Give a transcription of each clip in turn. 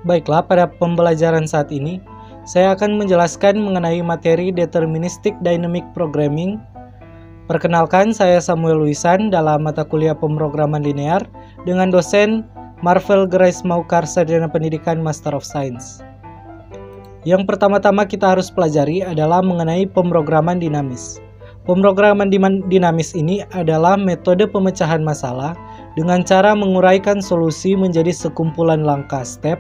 Baiklah, pada pembelajaran saat ini, saya akan menjelaskan mengenai materi Deterministic Dynamic Programming. Perkenalkan, saya Samuel Luisan dalam mata kuliah pemrograman linear dengan dosen Marvel Grace Maukar, Sarjana Pendidikan Master of Science. Yang pertama-tama kita harus pelajari adalah mengenai pemrograman dinamis. Pemrograman dinamis ini adalah metode pemecahan masalah dengan cara menguraikan solusi menjadi sekumpulan langkah step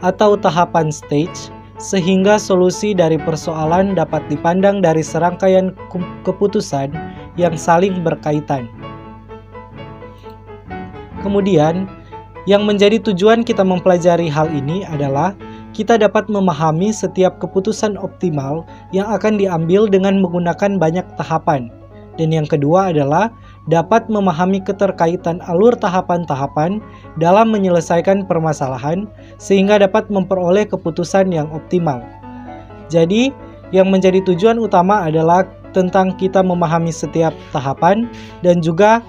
atau tahapan stage, sehingga solusi dari persoalan dapat dipandang dari serangkaian keputusan yang saling berkaitan. Kemudian, yang menjadi tujuan kita mempelajari hal ini adalah kita dapat memahami setiap keputusan optimal yang akan diambil dengan menggunakan banyak tahapan. Dan yang kedua adalah dapat memahami keterkaitan alur tahapan-tahapan dalam menyelesaikan permasalahan sehingga dapat memperoleh keputusan yang optimal. Jadi, yang menjadi tujuan utama adalah tentang kita memahami setiap tahapan dan juga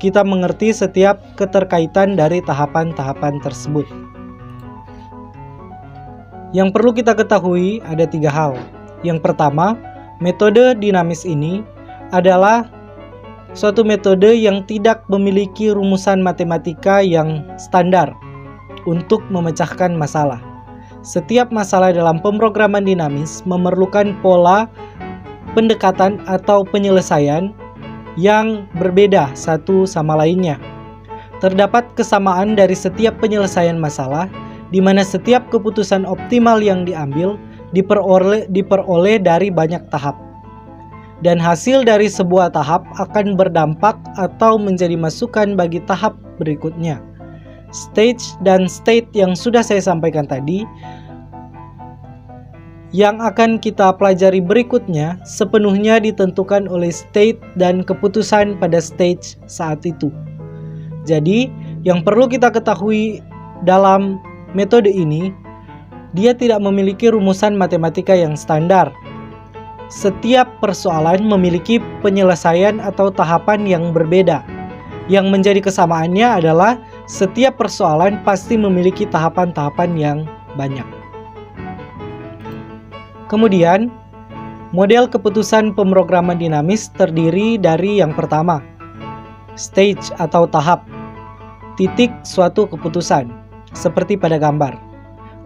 kita mengerti setiap keterkaitan dari tahapan-tahapan tersebut. Yang perlu kita ketahui ada 3 hal. Yang pertama, metode dinamis ini adalah suatu metode yang tidak memiliki rumusan matematika yang standar untuk memecahkan masalah. Setiap masalah dalam pemrograman dinamis memerlukan pola pendekatan atau penyelesaian yang berbeda satu sama lainnya. Terdapat kesamaan dari setiap penyelesaian masalah, di mana setiap keputusan optimal yang diambil diperoleh dari banyak tahap. Dan hasil dari sebuah tahap akan berdampak atau menjadi masukan bagi tahap berikutnya. Stage dan state yang sudah saya sampaikan tadi, yang akan kita pelajari berikutnya sepenuhnya ditentukan oleh state dan keputusan pada stage saat itu. Jadi, yang perlu kita ketahui dalam metode ini, dia tidak memiliki rumusan matematika yang standar. Setiap persoalan memiliki penyelesaian atau tahapan yang berbeda. Yang menjadi kesamaannya adalah setiap persoalan pasti memiliki tahapan-tahapan yang banyak. Kemudian, model keputusan pemrograman dinamis terdiri dari yang pertama, stage atau tahap, titik suatu keputusan, seperti pada gambar.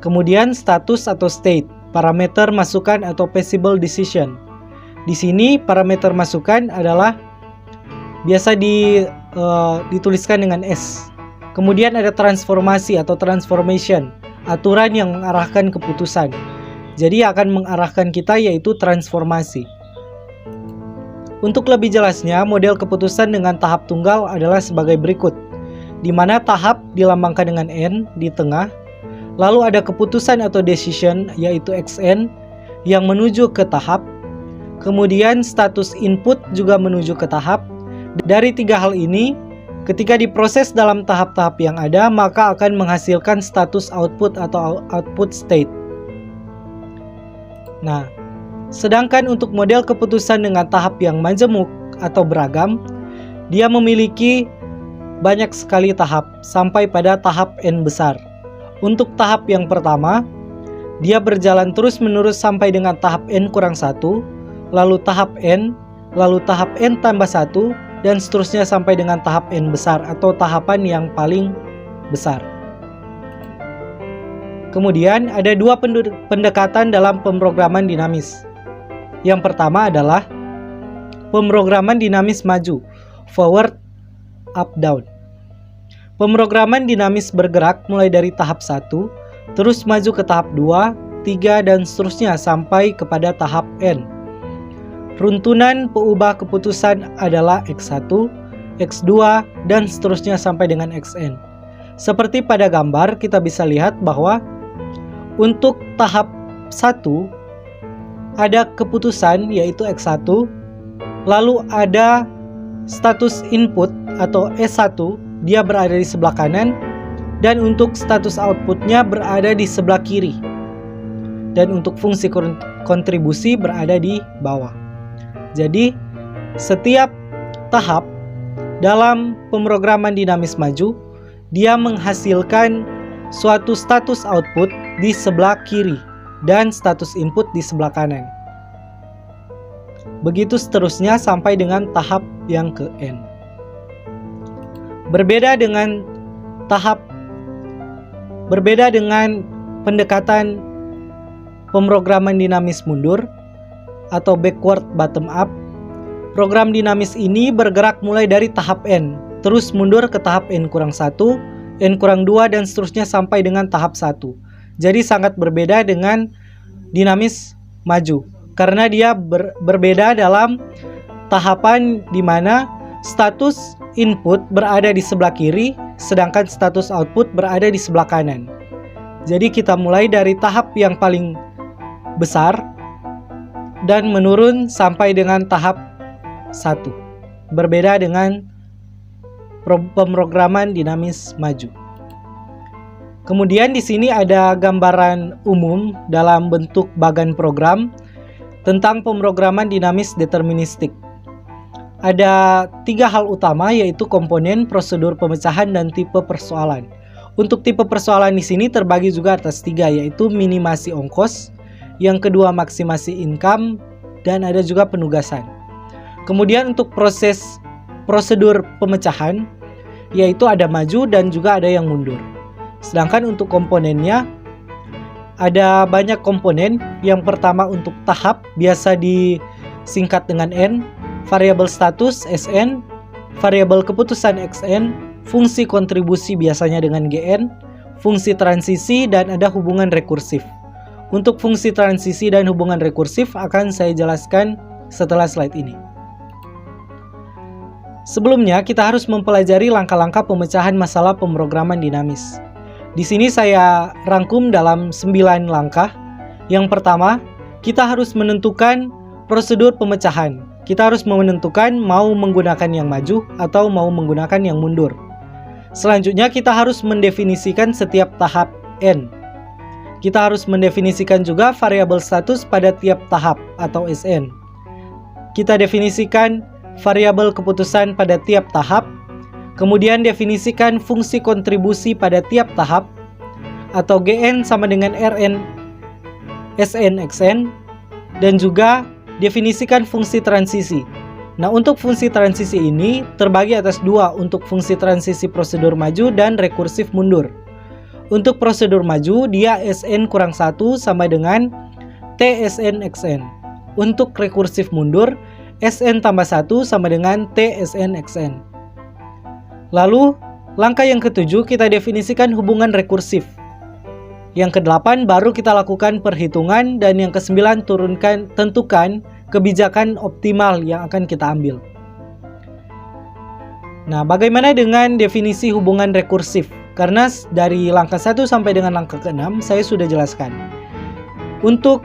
Kemudian status atau state, parameter masukan atau possible decision. Di sini parameter masukan adalah biasa dituliskan dengan S. Kemudian ada transformasi atau transformation, aturan yang mengarahkan keputusan. Jadi akan mengarahkan kita yaitu transformasi. Untuk lebih jelasnya, model keputusan dengan tahap tunggal adalah sebagai berikut, di mana tahap dilambangkan dengan N di tengah, lalu ada keputusan atau decision yaitu XN yang menuju ke tahap, kemudian status input juga menuju ke tahap. Dari 3 hal ini, ketika diproses dalam tahap-tahap yang ada, maka akan menghasilkan status output atau output state. Nah, sedangkan untuk model keputusan dengan tahap yang majemuk atau beragam, dia memiliki banyak sekali tahap sampai pada tahap N besar. Untuk tahap yang pertama, dia berjalan terus-menerus sampai dengan tahap N-1, lalu tahap N, lalu tahap N+1, dan seterusnya sampai dengan tahap N besar atau tahapan yang paling besar. Kemudian ada 2 pendekatan dalam pemrograman dinamis. Yang pertama adalah pemrograman dinamis maju, forward, up, down. Pemrograman dinamis bergerak mulai dari tahap 1, terus maju ke tahap 2, 3, dan seterusnya sampai kepada tahap N. Runtunan peubah keputusan adalah X1, X2, dan seterusnya sampai dengan Xn. Seperti pada gambar, kita bisa lihat bahwa untuk tahap 1 ada keputusan yaitu X1, lalu ada status input atau S1, dia berada di sebelah kanan, dan untuk status outputnya berada di sebelah kiri, dan untuk fungsi kontribusi berada di bawah. Jadi setiap tahap dalam pemrograman dinamis maju dia menghasilkan suatu status output di sebelah kiri dan status input di sebelah kanan. Begitu seterusnya sampai dengan tahap yang ke N. Berbeda dengan pendekatan pemrograman dinamis mundur atau backward bottom up, program dinamis ini bergerak mulai dari tahap N, terus mundur ke tahap N-1, N-2 dan seterusnya sampai dengan tahap 1. Jadi sangat berbeda dengan dinamis maju, karena dia berbeda dalam tahapan di mana status input berada di sebelah kiri, sedangkan status output berada di sebelah kanan. Jadi kita mulai dari tahap yang paling besar dan menurun sampai dengan tahap 1. Berbeda dengan pemrograman dinamis maju. Kemudian di sini ada gambaran umum dalam bentuk bagan program tentang pemrograman dinamis deterministik. Ada 3 hal utama, yaitu komponen, prosedur pemecahan, dan tipe persoalan. Untuk tipe persoalan di sini terbagi juga atas 3, yaitu minimasi ongkos, yang kedua maksimasi income, dan ada juga penugasan. Kemudian untuk prosedur pemecahan, yaitu ada maju dan juga ada yang mundur. Sedangkan untuk komponennya ada banyak komponen. Yang pertama untuk tahap, biasa disingkat dengan N, variabel status SN, variabel keputusan XN, fungsi kontribusi biasanya dengan GN, fungsi transisi, dan ada hubungan rekursif. Untuk fungsi transisi dan hubungan rekursif akan saya jelaskan setelah slide ini. Sebelumnya kita harus mempelajari langkah-langkah pemecahan masalah pemrograman dinamis. Di sini saya rangkum dalam 9 langkah. Yang pertama, kita harus menentukan prosedur pemecahan. Kita harus menentukan mau menggunakan yang maju atau mau menggunakan yang mundur. Selanjutnya kita harus mendefinisikan setiap tahap N. Kita harus mendefinisikan juga variabel status pada tiap tahap atau SN. Kita definisikan variabel keputusan pada tiap tahap. Kemudian definisikan fungsi kontribusi pada tiap tahap atau GN sama dengan RN SN XN, dan juga definisikan fungsi transisi. Nah, untuk fungsi transisi ini terbagi atas 2, untuk fungsi transisi prosedur maju dan rekursif mundur. Untuk prosedur maju dia SN-1 sama dengan TSN XN. Untuk rekursif mundur SN tambah 1 sama dengan TSN XN. Lalu, langkah yang ke-7 kita definisikan hubungan rekursif. Yang ke-8 baru kita lakukan perhitungan, dan yang ke-9 tentukan kebijakan optimal yang akan kita ambil. Nah, bagaimana dengan definisi hubungan rekursif? Karena dari langkah 1 sampai dengan langkah ke-6 saya sudah jelaskan. Untuk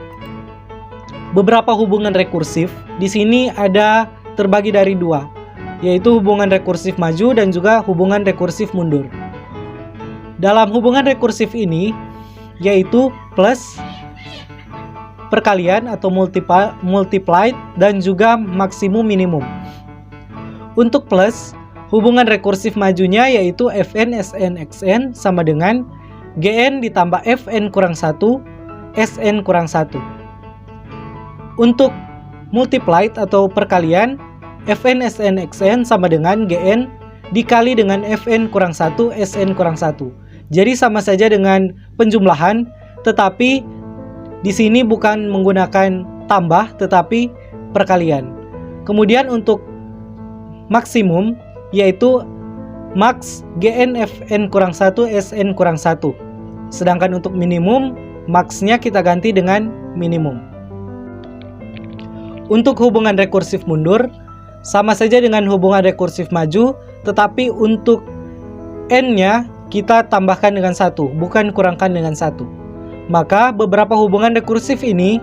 beberapa hubungan rekursif, di sini ada terbagi dari 2. Yaitu hubungan rekursif maju dan juga hubungan rekursif mundur. Dalam hubungan rekursif ini, yaitu plus, perkalian atau multiplied, dan juga maksimum minimum. Untuk plus, hubungan rekursif majunya yaitu Fn Sn Xn sama dengan Gn ditambah Fn kurang 1 Sn kurang 1. Untuk multiplied atau perkalian, Fn Sn Xn sama dengan Gn dikali dengan Fn kurang 1 Sn kurang 1. Jadi sama saja dengan penjumlahan, tetapi di sini bukan menggunakan tambah tetapi perkalian. Kemudian untuk maksimum yaitu max Gn Fn kurang 1 Sn kurang 1. Sedangkan untuk minimum, maxnya kita ganti dengan minimum. Untuk hubungan rekursif mundur sama saja dengan hubungan rekursif maju, tetapi untuk N-nya kita tambahkan dengan 1, bukan kurangkan dengan 1. Maka beberapa hubungan rekursif ini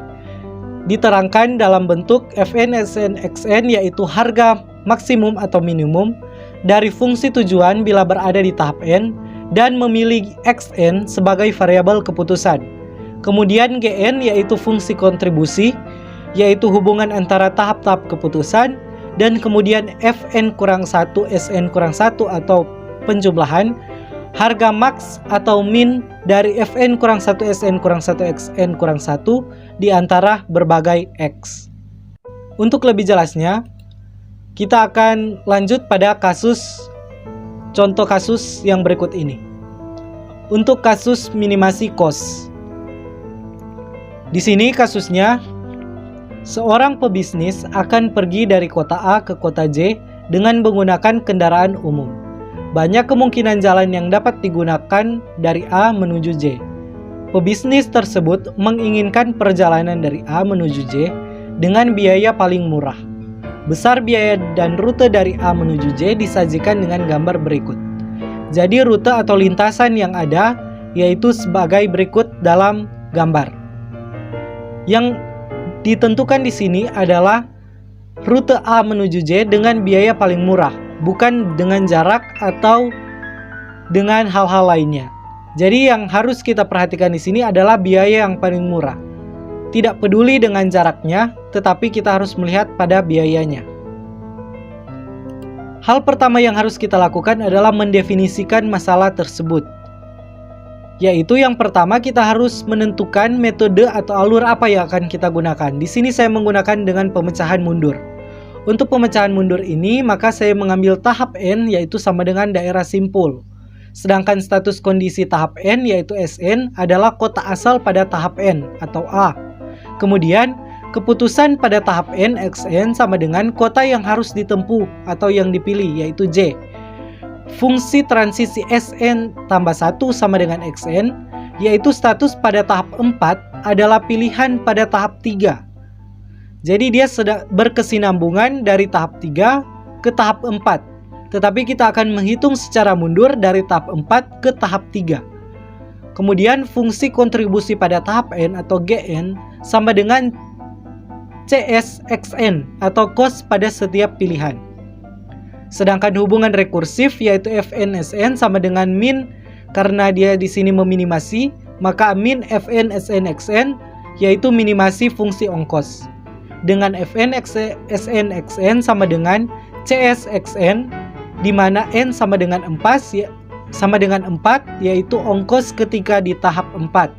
diterangkan dalam bentuk Fn Sn Xn, yaitu harga maksimum atau minimum dari fungsi tujuan bila berada di tahap N dan memilih Xn sebagai variabel keputusan. Kemudian Gn yaitu fungsi kontribusi, yaitu hubungan antara tahap-tahap keputusan, dan kemudian Fn kurang 1 Sn kurang 1 atau penjumlahan, harga max atau min dari Fn kurang 1 Sn kurang 1 Xn kurang 1 di antara berbagai X. Untuk lebih jelasnya, kita akan lanjut pada contoh kasus yang berikut ini. Untuk kasus minimasi kos. Di sini kasusnya, seorang pebisnis akan pergi dari kota A ke kota J dengan menggunakan kendaraan umum. Banyak kemungkinan jalan yang dapat digunakan dari A menuju J. Pebisnis tersebut menginginkan perjalanan dari A menuju J dengan biaya paling murah. Besar biaya dan rute dari A menuju J disajikan dengan gambar berikut. Jadi rute atau lintasan yang ada yaitu sebagai berikut dalam gambar. Yang ditentukan di sini adalah rute A menuju J dengan biaya paling murah, bukan dengan jarak atau dengan hal-hal lainnya. Jadi yang harus kita perhatikan di sini adalah biaya yang paling murah. Tidak peduli dengan jaraknya, tetapi kita harus melihat pada biayanya. Hal pertama yang harus kita lakukan adalah mendefinisikan masalah tersebut. Yaitu yang pertama kita harus menentukan metode atau alur apa yang akan kita gunakan. Di sini saya menggunakan dengan pemecahan mundur. Untuk pemecahan mundur ini, maka saya mengambil tahap N yaitu sama dengan daerah simpul. Sedangkan status kondisi tahap N yaitu Sn adalah kota asal pada tahap N atau A. Kemudian, keputusan pada tahap N Xn sama dengan kota yang harus ditempuh atau yang dipilih yaitu J. Fungsi transisi Sn tambah 1 sama dengan Xn yaitu status pada tahap 4 adalah pilihan pada tahap 3. Jadi dia berkesinambungan dari tahap 3 ke tahap 4. Tetapi kita akan menghitung secara mundur dari tahap 4 ke tahap 3. Kemudian fungsi kontribusi pada tahap N atau Gn sama dengan CSXN atau kos pada setiap pilihan. Sedangkan hubungan rekursif yaitu Fn/Sn sama dengan min karena dia di sini meminimasi, maka min Fn/Sn/Xn yaitu minimasi fungsi ongkos. Dengan Fn/Sn/Xn sama dengan CSXN di mana n sama dengan 4 yaitu ongkos ketika di tahap 4.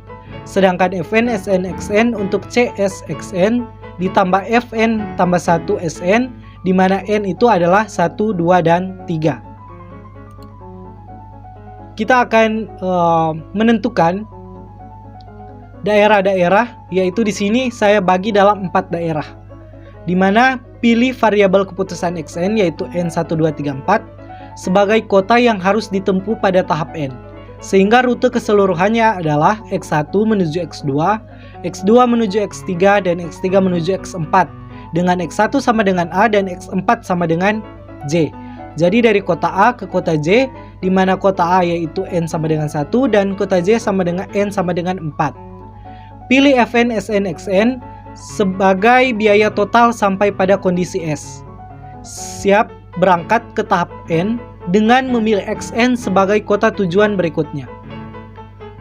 Sedangkan Fn/Sn/Xn untuk CSXN ditambah Fn tambah 1 Sn di mana n itu adalah 1, 2, dan 3. Kita akan menentukan daerah-daerah, yaitu di sini saya bagi dalam 4 daerah. Di mana pilih variabel keputusan Xn yaitu n1, 2, 3, 4 sebagai kota yang harus ditempuh pada tahap n. Sehingga rute keseluruhannya adalah X1 menuju X2, X2 menuju X3, dan X3 menuju X4. Dengan X1 sama dengan A dan X4 sama dengan J. Jadi dari kota A ke kota J, di mana kota A yaitu N sama dengan 1 dan kota J sama dengan N sama dengan 4. Pilih Fn/Sn/Xn sebagai biaya total sampai pada kondisi S. Siap berangkat ke tahap N dengan memilih Xn sebagai kota tujuan berikutnya.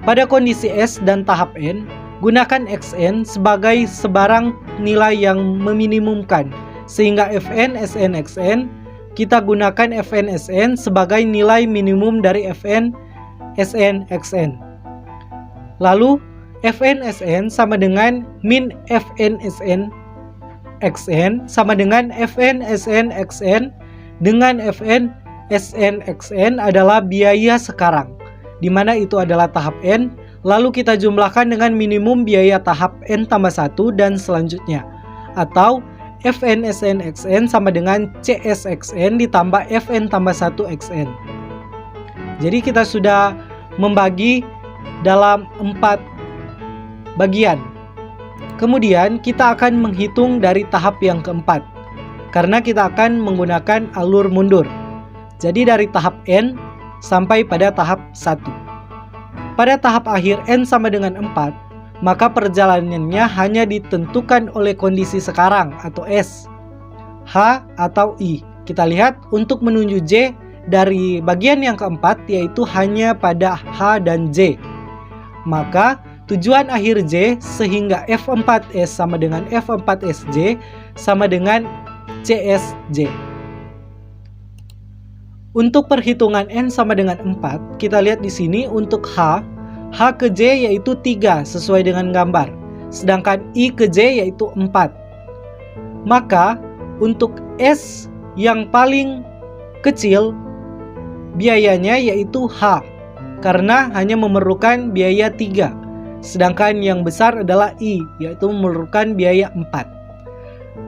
Pada kondisi S dan tahap N, gunakan Xn sebagai sebarang nilai yang meminimumkan, sehingga Fn/Sn/Xn kita gunakan Fn/Sn sebagai nilai minimum dari Fn/Sn/Xn. Lalu Fn/Sn sama dengan min Fn/Sn/Xn sama dengan Fn/Sn/Xn dengan Fn/Sn/Xn adalah biaya sekarang, di mana itu adalah tahap N. Lalu kita jumlahkan dengan minimum biaya tahap N tambah 1 dan selanjutnya. Atau Fn/Sn/Xn sama dengan CSXN ditambah Fn tambah 1 Xn. Jadi kita sudah membagi dalam 4 bagian. Kemudian kita akan menghitung dari tahap yang keempat, karena kita akan menggunakan alur mundur. Jadi dari tahap N sampai pada tahap 1. Pada tahap akhir N sama dengan 4, maka perjalanannya hanya ditentukan oleh kondisi sekarang atau S, H atau I. Kita lihat untuk menuju J dari bagian yang keempat yaitu hanya pada H dan J. Maka tujuan akhir J sehingga F4S sama dengan F4SJ sama dengan CSJ. Untuk perhitungan N sama dengan 4, kita lihat di sini untuk H ke J yaitu 3 sesuai dengan gambar. Sedangkan I ke J yaitu 4. Maka untuk S yang paling kecil biayanya yaitu H karena hanya memerlukan biaya 3. Sedangkan yang besar adalah I yaitu memerlukan biaya 4.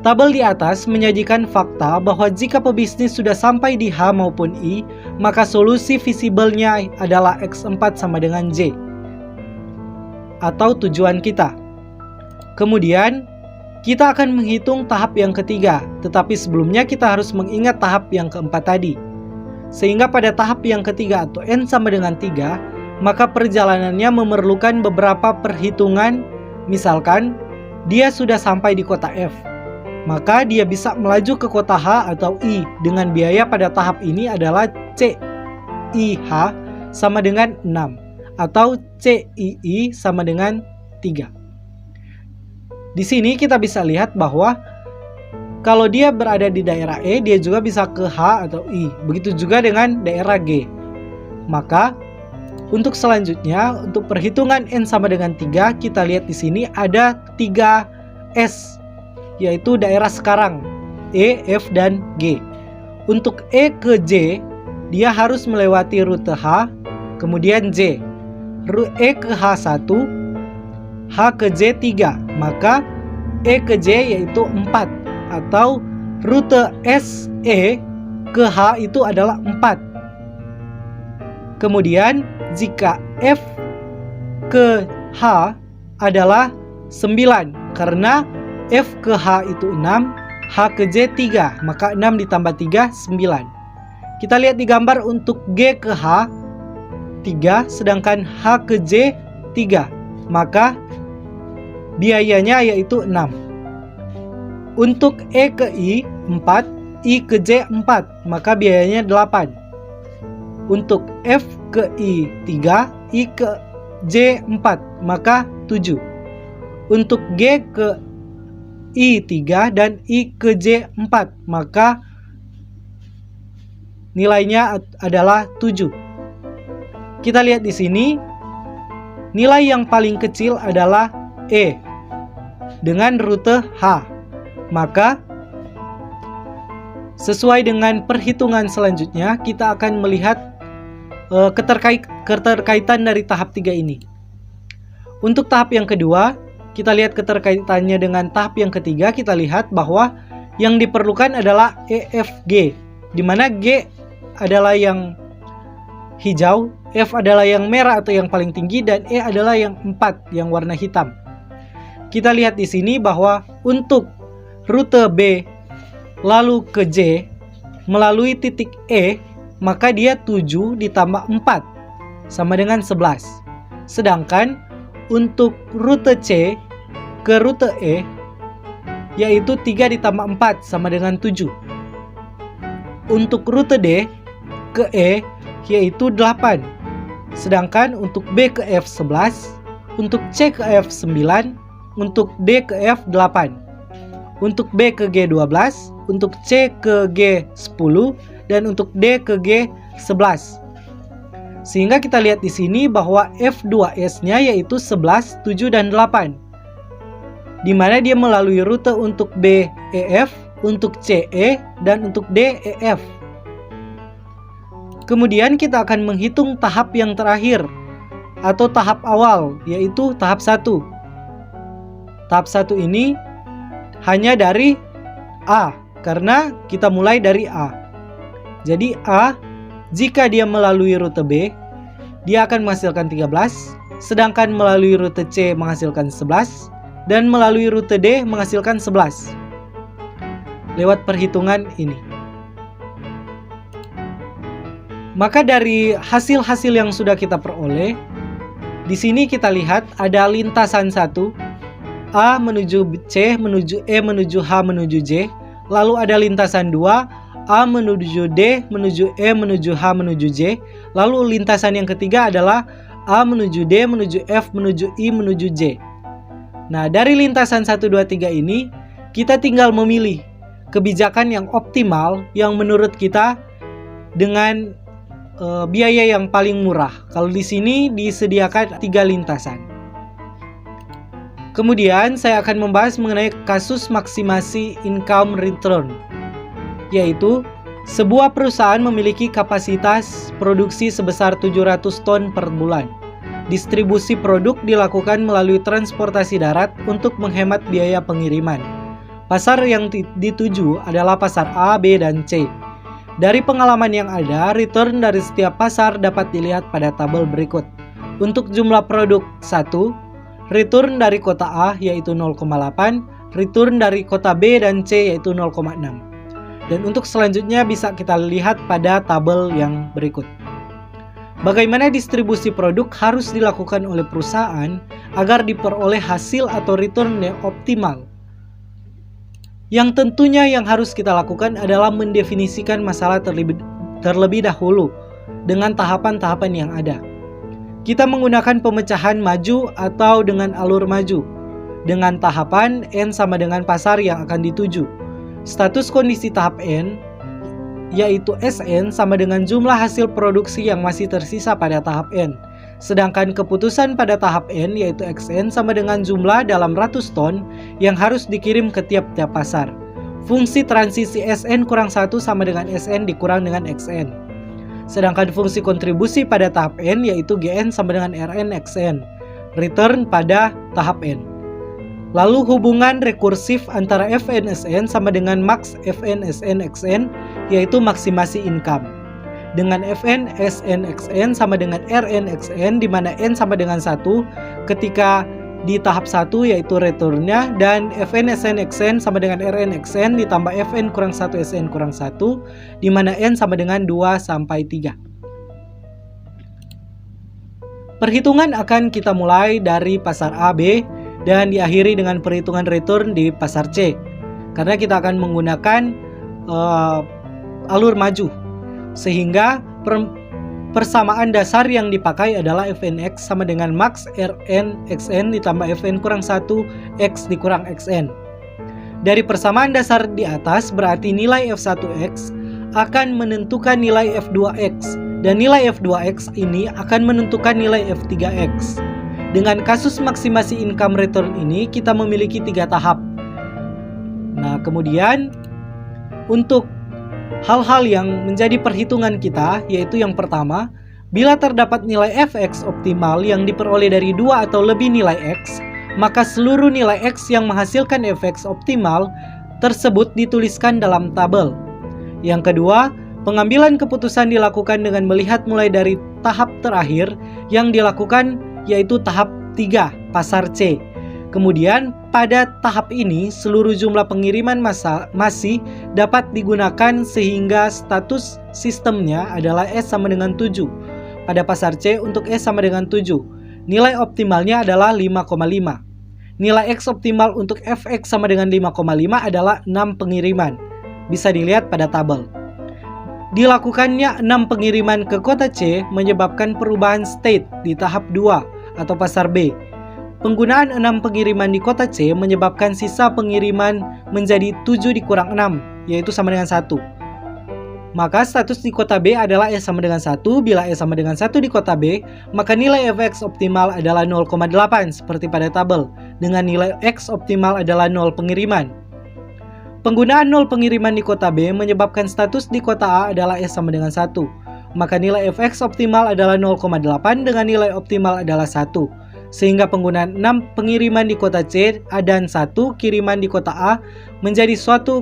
Tabel di atas menyajikan fakta bahwa jika pebisnis sudah sampai di H maupun I, maka solusi visibelnya adalah X4 sama dengan J atau tujuan kita. Kemudian, kita akan menghitung tahap yang ketiga, tetapi sebelumnya kita harus mengingat tahap yang keempat tadi. Sehingga pada tahap yang ketiga atau N sama dengan 3, maka perjalanannya memerlukan beberapa perhitungan. Misalkan, dia sudah sampai di kota F, maka dia bisa melaju ke kota H atau I dengan biaya pada tahap ini adalah CIH sama dengan 6 atau CII sama dengan 3. Di sini kita bisa lihat bahwa kalau dia berada di daerah E, dia juga bisa ke H atau I. Begitu juga dengan daerah G. Maka untuk selanjutnya, untuk perhitungan N sama dengan 3, kita lihat di sini ada 3S, yaitu daerah sekarang E, F, dan G. Untuk E ke J, dia harus melewati rute H, kemudian J. E ke H1, H ke J 3, maka E ke J yaitu 4, atau rute SE ke H itu adalah 4. Kemudian jika F ke H adalah 9, karena F ke H itu 6, H ke J 3, maka 6 ditambah 3, 9. Kita lihat di gambar untuk G ke H 3, sedangkan H ke J 3, maka biayanya yaitu 6. Untuk E ke I 4, I ke J 4, maka biayanya 8. Untuk F ke I 3, I ke J 4, maka 7. Untuk G ke I 3 dan I ke J 4, maka nilainya adalah 7. Kita lihat di sini, nilai yang paling kecil adalah E dengan rute H. Maka sesuai dengan perhitungan selanjutnya, kita akan melihat keterkaitan dari tahap 3 ini. Untuk tahap yang kedua, kita lihat keterkaitannya dengan tahap yang ketiga. Kita lihat bahwa yang diperlukan adalah EFG, di mana G adalah yang hijau, F adalah yang merah atau yang paling tinggi, dan E adalah yang 4 yang warna hitam. Kita lihat di sini bahwa untuk rute B lalu ke J melalui titik E, maka dia 7 ditambah 4 sama dengan 11. Sedangkan untuk rute C ke rute E yaitu 3 ditambah 4 sama dengan 7. Untuk rute D ke E yaitu 8. Sedangkan untuk B ke F 11, untuk C ke F 9, untuk D ke F 8, untuk B ke G 12, untuk C ke G 10, dan untuk D ke G 11. Sehingga kita lihat di sini bahwa F2S-nya yaitu 11, 7, dan 8. Di mana dia melalui rute untuk B, E, F, untuk C, E, dan untuk D, E, F. Kemudian kita akan menghitung tahap yang terakhir atau tahap awal, yaitu tahap 1. Tahap 1 ini hanya dari A, karena kita mulai dari A. Jadi A, jika dia melalui rute B, dia akan menghasilkan 13, sedangkan melalui rute C menghasilkan 11, dan melalui rute D menghasilkan 11. Lewat perhitungan ini. Maka dari hasil-hasil yang sudah kita peroleh, di sini kita lihat ada lintasan 1, A menuju C, menuju E, menuju H, menuju J. Lalu ada lintasan 2, A menuju D, menuju E, menuju H, menuju J. Lalu lintasan yang ketiga adalah A menuju D, menuju F, menuju I, menuju J. Nah, dari lintasan 1, 2, 3 ini, kita tinggal memilih kebijakan yang optimal yang menurut kita dengan biaya yang paling murah. Kalau di sini disediakan 3 lintasan. Kemudian saya akan membahas mengenai kasus maksimasi income return, yaitu sebuah perusahaan memiliki kapasitas produksi sebesar 700 ton per bulan. Distribusi produk dilakukan melalui transportasi darat untuk menghemat biaya pengiriman. Pasar yang dituju adalah pasar A, B, dan C. Dari pengalaman yang ada, return dari setiap pasar dapat dilihat pada tabel berikut. Untuk jumlah produk 1, return dari kota A yaitu 0,8, return dari kota B dan C yaitu 0,6. Dan untuk selanjutnya bisa kita lihat pada tabel yang berikut. Bagaimana distribusi produk harus dilakukan oleh perusahaan agar diperoleh hasil atau return yang optimal. Yang tentunya yang harus kita lakukan adalah mendefinisikan masalah terlebih dahulu dengan tahapan-tahapan yang ada. Kita menggunakan pemecahan maju atau dengan alur maju. Dengan tahapan N sama dengan pasar yang akan dituju. Status kondisi tahap N yaitu SN sama dengan jumlah hasil produksi yang masih tersisa pada tahap N. Sedangkan keputusan pada tahap N yaitu XN sama dengan jumlah dalam ratus ton yang harus dikirim ke tiap-tiap pasar. Fungsi transisi SN kurang 1 sama dengan SN dikurang dengan XN. Sedangkan fungsi kontribusi pada tahap N yaitu GN sama dengan RN XN. Return pada tahap N. Lalu hubungan rekursif antara FNSN sama dengan max FNSN XN yaitu maksimasi income. Dengan Fn, Sn, Xn sama dengan Rn, Xn di mana N sama dengan 1 ketika di tahap 1 yaitu returnnya, dan Fn, Sn, Xn sama dengan Rn, Xn ditambah Fn kurang 1, Sn kurang 1 di mana N sama dengan 2 sampai 3. Perhitungan akan kita mulai dari pasar A, B dan diakhiri dengan perhitungan return di pasar C karena kita akan menggunakan alur maju. Sehingga persamaan dasar yang dipakai adalah Fnx sama dengan max Rn Xn ditambah Fn kurang 1 X dikurang Xn. Dari persamaan dasar di atas berarti nilai F1x akan menentukan nilai F2x dan nilai F2x ini akan menentukan nilai F3x. Dengan kasus maksimasi income return ini kita memiliki 3 tahap. Nah, kemudian untuk hal-hal yang menjadi perhitungan kita yaitu yang pertama, bila terdapat nilai fx optimal yang diperoleh dari 2 atau lebih nilai x, maka seluruh nilai x yang menghasilkan fx optimal tersebut dituliskan dalam tabel. Yang kedua, pengambilan keputusan dilakukan dengan melihat mulai dari tahap terakhir yang dilakukan yaitu tahap 3, pasar C. Kemudian pada tahap ini seluruh jumlah pengiriman masih dapat digunakan sehingga status sistemnya adalah S sama dengan 7. Pada pasar C untuk S sama dengan 7. Nilai optimalnya adalah 5,5. Nilai X optimal untuk Fx sama dengan 5,5 adalah 6 pengiriman. Bisa dilihat pada tabel. Dilakukannya 6 pengiriman ke kota C menyebabkan perubahan state di tahap 2 atau pasar B. Penggunaan 6 pengiriman di kota C menyebabkan sisa pengiriman menjadi 7 dikurang 6, yaitu sama dengan 1. Maka status di kota B adalah S sama dengan 1. Bila S sama dengan 1 di kota B, maka nilai Fx optimal adalah 0,8 seperti pada tabel, dengan nilai X optimal adalah 0 pengiriman. Penggunaan 0 pengiriman di kota B menyebabkan status di kota A adalah S sama dengan 1. Maka nilai Fx optimal adalah 0,8 dengan nilai optimal adalah 1. Sehingga penggunaan 6 pengiriman di kota C dan 1 kiriman di kota A menjadi suatu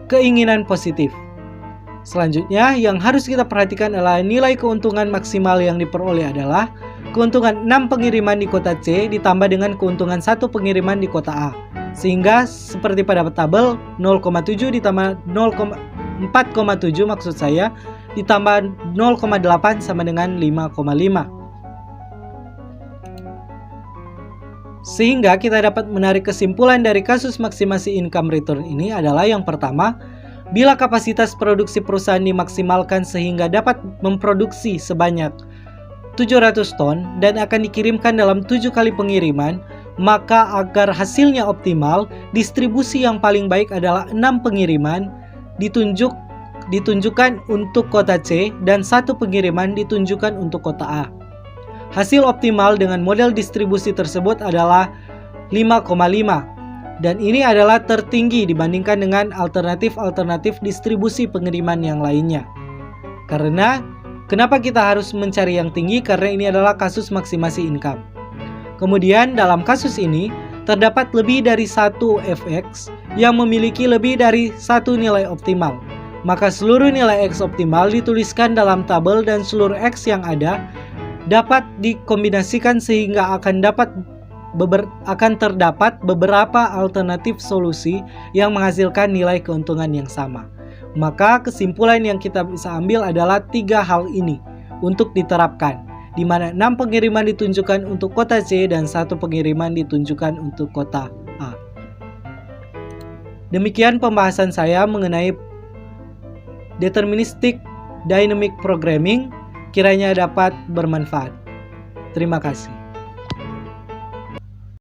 keinginan positif. Selanjutnya yang harus kita perhatikan adalah nilai keuntungan maksimal yang diperoleh adalah keuntungan 6 pengiriman di kota C ditambah dengan keuntungan 1 pengiriman di kota A. Sehingga seperti pada tabel 0,7 ditambah 4,7 maksud saya ditambah 0,8 sama dengan 5,5. Sehingga kita dapat menarik kesimpulan dari kasus maksimasi income return ini adalah yang pertama, bila kapasitas produksi perusahaan dimaksimalkan sehingga dapat memproduksi sebanyak 700 ton dan akan dikirimkan dalam 7 kali pengiriman, maka agar hasilnya optimal, distribusi yang paling baik adalah 6 pengiriman ditunjuk ditunjukkan untuk kota C dan 1 pengiriman ditunjukkan untuk kota A. Hasil optimal dengan model distribusi tersebut adalah 5,5 dan ini adalah tertinggi dibandingkan dengan alternatif-alternatif distribusi pengiriman yang lainnya. Kenapa kita harus mencari yang tinggi? Karena ini adalah kasus maksimasi income. Kemudian dalam kasus ini terdapat lebih dari 1 fx yang memiliki lebih dari 1 nilai optimal. Maka seluruh nilai x optimal dituliskan dalam tabel dan seluruh x yang ada dapat dikombinasikan sehingga akan terdapat beberapa alternatif solusi yang menghasilkan nilai keuntungan yang sama. Maka kesimpulan yang kita bisa ambil adalah 3 hal ini untuk diterapkan, di mana 6 pengiriman ditunjukkan untuk kota C dan 1 pengiriman ditunjukkan untuk kota A. Demikian pembahasan saya mengenai deterministic dynamic programming, kiranya dapat bermanfaat. Terima kasih.